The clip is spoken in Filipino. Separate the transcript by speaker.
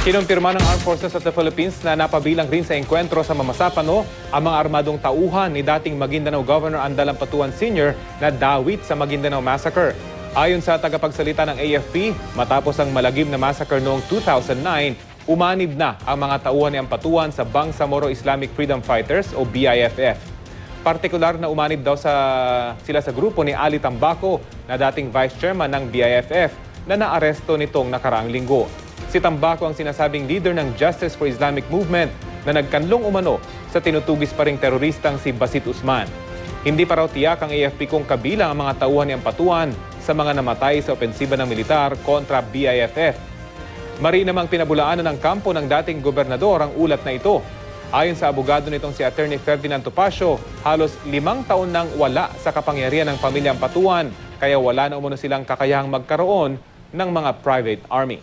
Speaker 1: Kinumpirma ng Armed Forces of the Philippines na napabilang rin sa engkwentro sa Mamasapano ang mga armadong tauhan ni dating Maguindanao Governor Andal Ampatuan Sr. na dawit sa Maguindanao Massacre. Ayon sa tagapagsalita ng AFP, matapos ang malagim na massacre noong 2009, umanib na ang mga tauhan ni Ampatuan sa Bangsamoro Islamic Freedom Fighters o BIFF. Partikular na umanib daw sila sa grupo ni Ali Tambaco na dating Vice Chairman ng BIFF na naaresto nitong nakaraang linggo. Si Tambaco ang sinasabing leader ng Justice for Islamic Movement na nagkanlong umano sa tinutugis pa ring teroristang si Basit Usman. Hindi pa raw tiyak ang AFP kung kabilang ang mga tauhan ni Ampatuan sa mga namatay sa opensiba ng militar kontra BIFF. Mari namang pinabulaanan ng kampo ng dating gobernador ang ulat na ito. Ayon sa abogado nitong si Attorney Ferdinand Topacio, halos 5 taon nang wala sa kapangyarihan ng pamilya Ampatuan, kaya wala na umano silang kakayahang magkaroon ng mga private army.